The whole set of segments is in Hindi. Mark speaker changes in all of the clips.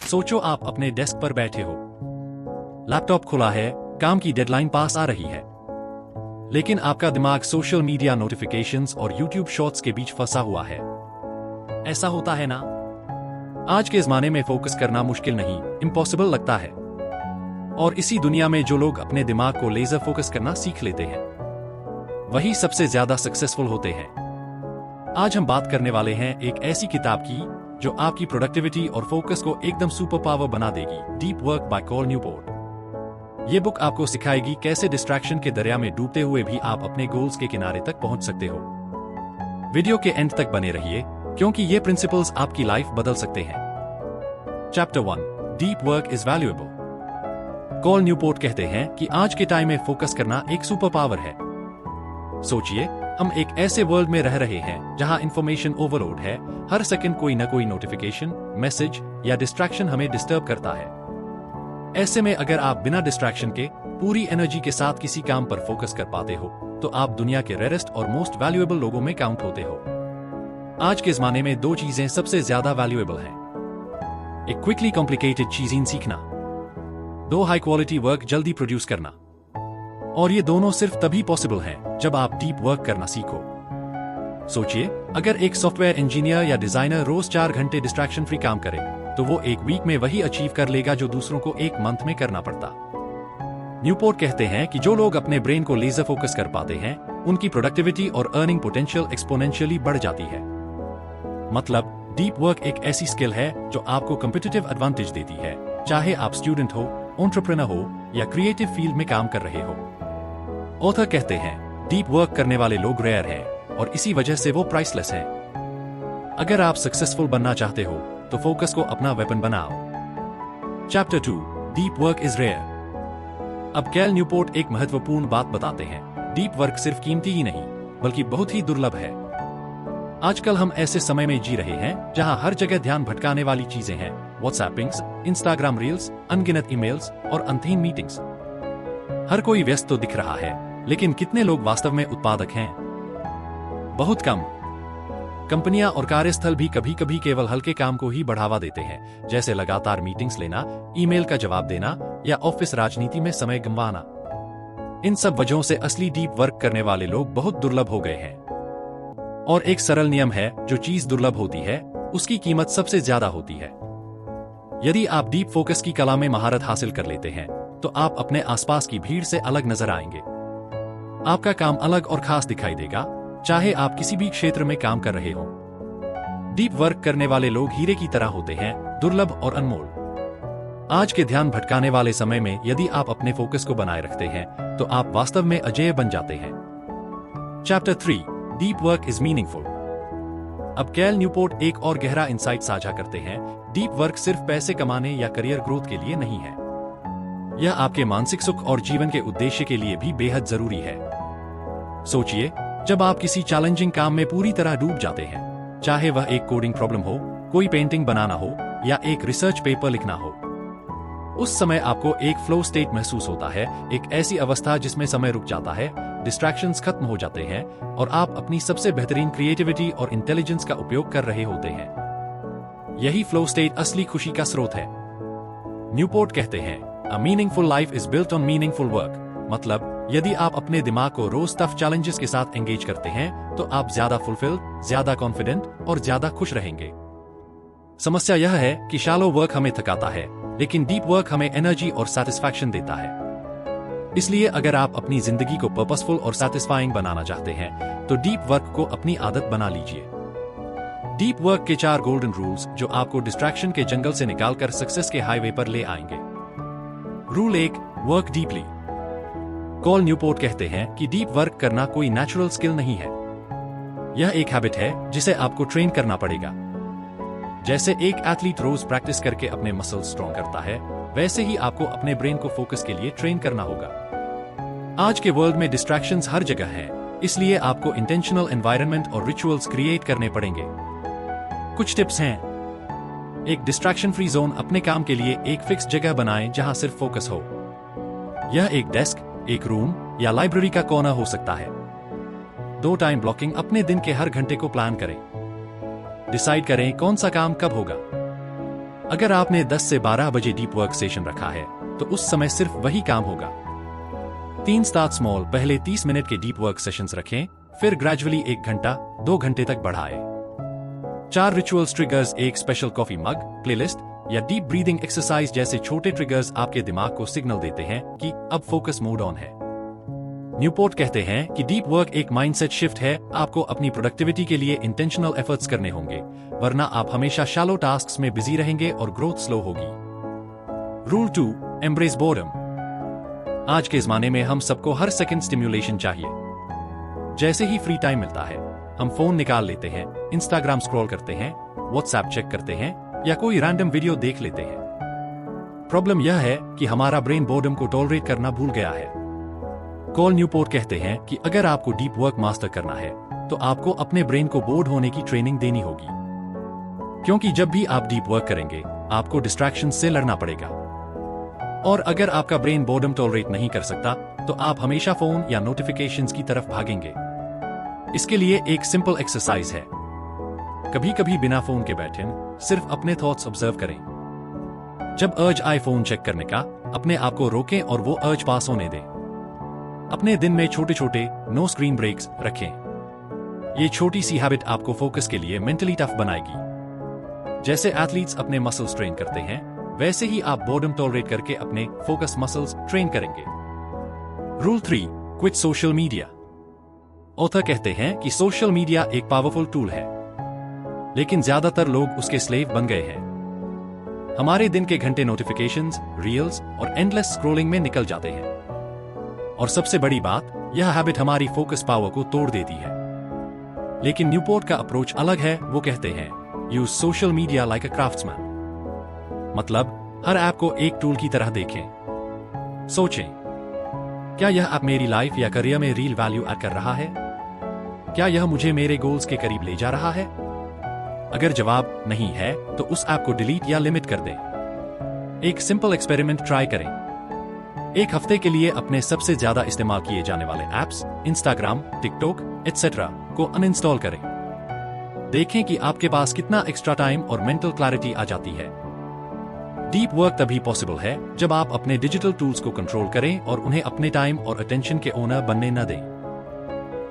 Speaker 1: सोचो आप अपने डेस्क पर बैठे हो, लैपटॉप खुला है, काम की डेडलाइन पास आ रही है, लेकिन आपका दिमाग सोशल मीडिया नोटिफिकेशंस और यूट्यूब शॉर्ट्स के बीच फंसा हुआ है। ऐसा होता है ना? आज के ज़माने में फोकस करना मुश्किल नहीं, इम्पॉसिबल लगता है। और इसी दुनिया में जो लोग अपने दिमाग को लेजर फोकस करना सीख लेते हैं, वही सबसे ज्यादा सक्सेसफुल होते हैं। आज हम बात करने वाले हैं एक ऐसी किताब की जो आपकी प्रोडक्टिविटी और फोकस को एकदम सुपर पावर बना देगी, deep work by call Newport. ये बुक आपको सिखाएगी कैसे डिस्ट्रैक्शन के दरिया में डूबते हुए भी आप अपने गोल्स के किनारे तक पहुंच सकते हो। वीडियो के एंड तक बने रहिए, क्योंकि ये प्रिंसिपल्स आपकी लाइफ बदल सकते हैं। Chapter 1, deep work is valuable. Call Newport कहते हैं कि आज के टाइम में फोकस करना एक सुपर पावर है। सोचिए, हम एक ऐसे वर्ल्ड में रह रहे हैं जहां इंफॉर्मेशन ओवरलोड है। हर सेकंड कोई न कोई नोटिफिकेशन, मैसेज या डिस्ट्रैक्शन हमें डिस्टर्ब करता है। ऐसे में अगर आप बिना डिस्ट्रैक्शन के पूरी एनर्जी के साथ किसी काम पर फोकस कर पाते हो, तो आप दुनिया के रेयरेस्ट और मोस्ट वैल्यूएबल लोगों में काउंट होते हो। आज के जमाने में दो चीजें सबसे ज्यादा वैल्यूएबल हैं। एक क्विकली कॉम्प्लिकेटेड चीजें सीखना, दो हाई क्वालिटी वर्क जल्दी प्रोड्यूस करना। और ये दोनों सिर्फ तभी पॉसिबल हैं जब आप डीप वर्क करना सीखो। सोचिए, अगर एक सॉफ्टवेयर इंजीनियर या डिजाइनर रोज 4 घंटे डिस्ट्रैक्शन फ्री काम करे, तो वो एक वीक में वही अचीव कर लेगा जो दूसरों को एक मंथ में करना पड़ता। न्यूपोर्ट कहते हैं कि जो लोग अपने ब्रेन को लेजर फोकस कर पाते हैं, उनकी प्रोडक्टिविटी और अर्निंग पोटेंशियल एक्सपोनेंशियली बढ़ जाती है। मतलब, डीप वर्क एक ऐसी स्किल है जो आपको कॉम्पिटिटिव एडवांटेज देती है, चाहे आप स्टूडेंट हो, एंटरप्रेन्योर हो या क्रिएटिव फील्ड में काम कर रहे हो। ऑथर कहते हैं, डीप वर्क करने वाले लोग रेयर हैं और इसी वजह से वो प्राइसलेस हैं। अगर आप सक्सेसफुल बनना चाहते हो, तो फोकस को अपना वेपन बनाओ। Chapter 2, deep work is rare. अब कैल न्यूपोर्ट एक महत्वपूर्ण बात बताते हैं, डीप वर्क सिर्फ कीमती ही नहीं, बल्कि बहुत ही दुर्लभ है। आजकल हम ऐसे समय में जी रहे हैं जहां हर जगह ध्यान भटकाने वाली चीजें हैं, व्हाट्सएपिंग्स, इंस्टाग्राम रील्स, अनगिनत ईमेल्स और अनथीन मीटिंग्स। हर कोई व्यस्त तो दिख रहा है, लेकिन कितने लोग वास्तव में उत्पादक हैं? बहुत कम। कंपनियां और कार्यस्थल भी कभी कभी केवल हल्के काम को ही बढ़ावा देते हैं, जैसे लगातार मीटिंग्स लेना, ईमेल का जवाब देना या ऑफिस राजनीति में समय गंवाना। इन सब वजहों से असली डीप वर्क करने वाले लोग बहुत दुर्लभ हो गए हैं। और एक सरल नियम है, जो चीज दुर्लभ होती है, उसकी कीमत सबसे ज्यादा होती है। यदि आप डीप फोकस की कला में महारत हासिल कर लेते हैं, तो आप अपने आसपास की भीड़ से अलग नजर आएंगे। आपका काम अलग और खास दिखाई देगा, चाहे आप किसी भी क्षेत्र में काम कर रहे हो। डीप वर्क करने वाले लोग हीरे की तरह होते हैं, दुर्लभ और अनमोल। आज के ध्यान भटकाने वाले समय में यदि आप अपने फोकस को बनाए रखते हैं, तो आप वास्तव में अजेय बन जाते हैं। Chapter 3, deep work is meaningful. अब कैल न्यूपोर्ट एक और गहरा इंसाइट साझा करते हैं, डीप वर्क सिर्फ पैसे कमाने या करियर ग्रोथ के लिए नहीं है। यह आपके मानसिक सुख और जीवन के उद्देश्य के लिए भी बेहद जरूरी है। सोचिए, जब आप किसी चैलेंजिंग काम में पूरी तरह डूब जाते हैं, चाहे वह एक कोडिंग प्रॉब्लम हो, कोई पेंटिंग बनाना हो या एक रिसर्च पेपर लिखना हो, उस समय आपको एक फ्लो स्टेट महसूस होता है, एक ऐसी अवस्था जिसमें समय रुक जाता है, डिस्ट्रैक्शंस खत्म हो जाते हैं और आप अपनी सबसे बेहतरीन क्रिएटिविटी और इंटेलिजेंस का उपयोग कर रहे होते हैं। यही फ्लो स्टेट असली खुशी का स्रोत है। न्यूपोर्ट कहते हैं, A meaningful life is built on meaningful work। मतलब, यदि आप अपने दिमाग को रोज टफ चैलेंजेस के साथ एंगेज करते हैं, तो आप ज्यादा फुलफिल्ड, ज्यादा कॉन्फिडेंट और ज्यादा खुश रहेंगे। समस्या यह है कि शैलो वर्क हमें थकाता है, लेकिन डीप वर्क हमें एनर्जी और सेटिस्फैक्शन देता है। इसलिए अगर आप अपनी जिंदगी को पर्पसफुल और सेटिस्फाइंग बनाना चाहते हैं, तो डीप वर्क को अपनी आदत बना लीजिए। डीप वर्क के 4 गोल्डन रूल्स जो आपको डिस्ट्रैक्शन के जंगल से निकालकर सक्सेस के हाईवे पर ले आएंगे। Rule 1, work deeply. Call Newport कहते हैं कि डीप वर्क करना कोई नेचुरल स्किल नहीं है। यह एक हैबिट है जिसे आपको ट्रेन करना पड़ेगा। जैसे एक एथलीट रोज प्रैक्टिस करके अपने मसल स्ट्रॉन्ग करता है, वैसे ही आपको अपने ब्रेन को फोकस के लिए ट्रेन करना होगा। आज के वर्ल्ड में डिस्ट्रैक्शंस हर जगह हैं, इसलिए आपको इंटेंशनल एनवायरनमेंट और रिचुअल्स क्रिएट करने पड़ेंगे। कुछ टिप्स हैं। एक डिस्ट्रैक्शन फ्री जोन अपने काम के लिए एक फिक्स जगह बनाएं जहां सिर्फ फोकस हो। यह एक डेस्क, एक रूम या लाइब्रेरी का कोना हो सकता है। 2 टाइम ब्लॉकिंग, अपने दिन के हर घंटे को प्लान करें। डिसाइड करें कौन सा काम कब होगा। अगर आपने 10 से 12 बजे डीप वर्क सेशन रखा है तो उस समय सिर्फ वही काम होगा। 3 स्टार्ट स्मॉल, पहले 30 मिनट के डीप वर्क सेशंस रखें, फिर ग्रेजुअली 1 घंटा 2 घंटे तक बढ़ाएं। 4 रिचुअल्स ट्रिगर्स, एक स्पेशल कॉफी मग, प्लेलिस्ट या डीप ब्रीदिंग एक्सरसाइज जैसे छोटे ट्रिगर्स आपके दिमाग को सिग्नल देते हैं कि अब फोकस मोड ऑन है। न्यूपोर्ट कहते हैं कि डीप वर्क एक माइंडसेट शिफ्ट है। आपको अपनी प्रोडक्टिविटी के लिए इंटेंशनल एफर्ट्स करने होंगे, वरना आप हमेशा शैलो टास्क्स में बिजी रहेंगे और ग्रोथ स्लो होगी। Rule 2, embrace boredom. आज के जमाने में हम सबको हर सेकंड स्टिम्युलेशन चाहिए। जैसे ही फ्री टाइम मिलता है हम फोन निकाल लेते हैं, इंस्टाग्राम स्क्रॉल करते हैं, व्हाट्सएप चेक करते हैं या कोई रैंडम वीडियो देख लेते हैं। प्रॉब्लम यह है कि हमारा ब्रेन बोर्डम को टॉलरेट करना भूल गया है। कॉल न्यूपोर्ट कहते हैं कि अगर आपको डीप वर्क मास्टर करना है तो आपको अपने ब्रेन को बोर्ड होने की ट्रेनिंग देनी होगी, क्योंकि जब भी आप डीप वर्क करेंगे आपको डिस्ट्रैक्शन से लड़ना पड़ेगा। और अगर आपका ब्रेन बोर्डम टॉलरेट नहीं कर सकता तो आप हमेशा फोन या नोटिफिकेशंस की तरफ भागेंगे। इसके लिए एक सिंपल एक्सरसाइज है। कभी कभी बिना फोन के बैठे सिर्फ अपने थॉट्स ऑब्जर्व करें। जब अर्ज आए फोन चेक करने का, अपने आप को रोकें और वो अर्ज पास होने दें। अपने दिन में छोटे छोटे नो स्क्रीन ब्रेक्स रखें। ये छोटी सी हैबिट आपको फोकस के लिए मेंटली टफ बनाएगी। जैसे एथलीट्स अपने मसल्स ट्रेन करते हैं, वैसे ही आप बोर्डम टॉलरेट करके अपने फोकस मसल्स ट्रेन करेंगे। Rule 3, quit social media. Author कहते हैं कि सोशल मीडिया एक पावरफुल टूल है, लेकिन ज्यादातर लोग उसके स्लेव बन गए हैं। हमारे दिन के घंटे नोटिफिकेशंस, रील्स और एंडलेस स्क्रॉलिंग में निकल जाते हैं। और सबसे बड़ी बात, यह हैबिट हमारी फोकस पावर को तोड़ देती है। लेकिन न्यूपोर्ट का अप्रोच अलग है। वो कहते हैं, यूज सोशल मीडिया लाइक अ क्राफ्ट्समैन। मतलब हर ऐप को एक टूल की तरह देखें। सोचें, क्या यह ऐप मेरी लाइफ या करियर में रियल वैल्यू ऐड कर रहा है? क्या यह मुझे मेरे गोल्स के करीब ले जा रहा है? अगर जवाब नहीं है तो उस ऐप को डिलीट या लिमिट कर दें। एक सिंपल एक्सपेरिमेंट ट्राई करें। 1 हफ्ते के लिए अपने सबसे ज्यादा इस्तेमाल किए जाने वाले ऐप्स, इंस्टाग्राम, टिकटॉक एटसेट्रा को अनइंस्टॉल करें। देखें कि आपके पास कितना एक्स्ट्रा टाइम और मेंटल क्लैरिटी आ जाती है। डीप वर्क तभी पॉसिबल है जब आप अपने डिजिटल टूल्स को कंट्रोल करें और उन्हें अपने टाइम और अटेंशन के ओनर बनने न दें।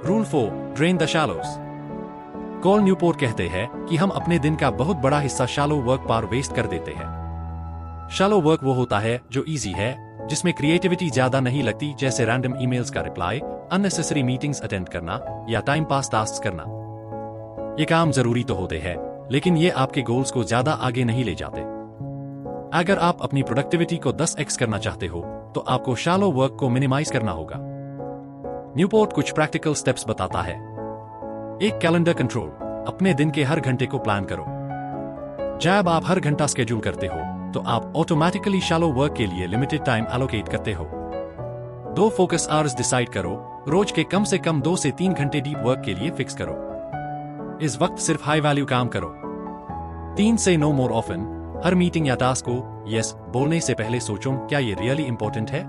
Speaker 1: Rule 4, drain the shallows. Call Newport कहते हैं कि हम अपने दिन का बहुत बड़ा हिस्सा शैलो वर्क पर वेस्ट कर देते हैं। शैलो वर्क वो होता है जो इजी है, जिसमें क्रिएटिविटी ज्यादा नहीं लगती, जैसे रैंडम ईमेल्स का रिप्लाई, अननेसेसरी मीटिंग्स अटेंड करना या टाइम पास टास्क करना। ये काम जरूरी तो होते हैं, लेकिन ये आपके गोल्स को ज्यादा आगे नहीं ले जाते। अगर आप अपनी प्रोडक्टिविटी को 10x करना चाहते हो तो आपको शैलो वर्क को मिनिमाइज करना होगा। न्यूपोर्ट कुछ प्रैक्टिकल स्टेप्स बताता है। 1, कैलेंडर कंट्रोल। अपने दिन के हर घंटे को प्लान करो। जब आप हर घंटा स्केड्यूल करते हो तो आप ऑटोमेटिकली शैलो वर्क के लिए लिमिटेड टाइम एलोकेट करते हो। 2, फोकस आवर्स डिसाइड करो। रोज के कम से कम 2 से 3 घंटे डीप वर्क के लिए फिक्स करो। इस वक्त सिर्फ हाई वैल्यू काम करो। 3, से नो मोर ऑफन। हर मीटिंग या टास्क को यस बोलने से पहले सोचो, क्या ये रियली इंपॉर्टेंट है?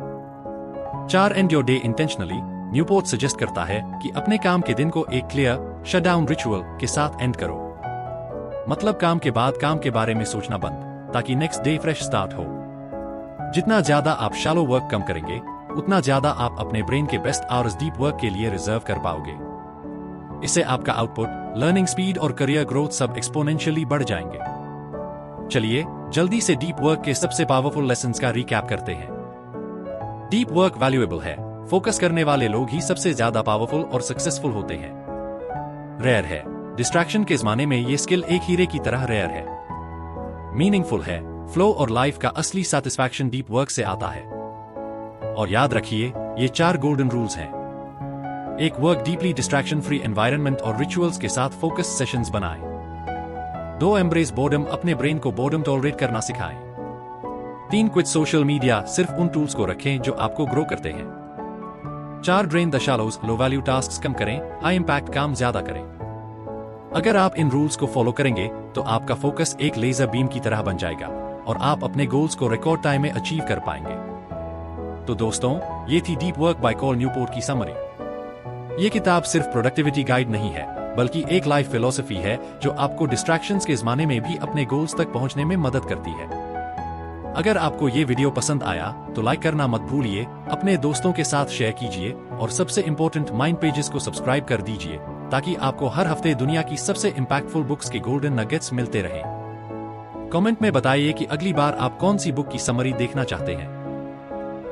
Speaker 1: 4, and your day intentionally. Newport suggest करता है कि अपने काम के दिन को एक क्लियर शटडाउन रिचुअल के साथ एंड करो। मतलब काम के बाद काम के बारे में सोचना बंद, ताकि नेक्स्ट डे फ्रेश स्टार्ट हो। जितना ज्यादा आप शैलो वर्क कम करेंगे, उतना ज्यादा आप अपने ब्रेन के बेस्ट आवर्स डीप वर्क के लिए रिजर्व कर पाओगे। इससे आपका आउटपुट, लर्निंग स्पीड और करियर ग्रोथ सब एक्सपोनेंशियली बढ़ जाएंगे। चलिए जल्दी से डीप वर्क के सबसे पावरफुल लेसन्स का रिकैप करते हैं। डीप वर्क वैल्यूएबल है। फोकस करने वाले लोग ही सबसे ज्यादा पावरफुल और सक्सेसफुल होते हैं। रेयर है। डिस्ट्रैक्शन के जमाने में ये स्किल एक हीरे की तरह रेयर है। मीनिंगफुल है। फ्लो और लाइफ का असली सैटिस्फैक्शन डीप वर्क से आता है। और याद रखिए, ये 4 गोल्डन रूल्स हैं। 1, work deeply, distraction free environment और रिचुअल्स के साथ फोकस सेशंस बनाएं। 2, एम्ब्रेस बोर्डम, अपने ब्रेन को बोर्डम टॉलरेट करना सिखाएं। 3, क्विट सोशल मीडिया, सिर्फ उन टूल्स को रखें जो आपको ग्रो करते हैं। 4, drain the shallows, low value task कम करें, हाई इंपैक्ट काम ज्यादा करें। अगर आप इन रूल्स को फॉलो करेंगे तो आपका फोकस एक लेजर बीम की तरह बन जाएगा और आप अपने गोल्स को रिकॉर्ड टाइम में अचीव कर पाएंगे। तो दोस्तों, ये थी deep work by call Newport की समरी। ये किताब सिर्फ प्रोडक्टिविटी गाइड नहीं है, बल्कि एक लाइफ फिलॉसफी है जो आपको डिस्ट्रैक्शंस के जमाने में भी अपने गोल्स तक पहुंचने में मदद करती है। अगर आपको ये वीडियो पसंद आया तो लाइक करना मत भूलिए, अपने दोस्तों के साथ शेयर कीजिए और सबसे इंपॉर्टेंट माइंड पेजेस को सब्सक्राइब कर दीजिए ताकि आपको हर हफ्ते दुनिया की सबसे इंपैक्टफुल बुक्स के गोल्डन नगेट्स मिलते रहें। कमेंट में बताइए कि अगली बार आप कौन सी बुक की समरी देखना चाहते हैं।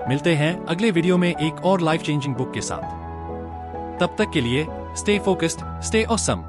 Speaker 1: मिलते हैं अगले वीडियो में एक और लाइफ चेंजिंग बुक के साथ। तब तक के लिए स्टे फोकस्ड, स्टे ऑसम।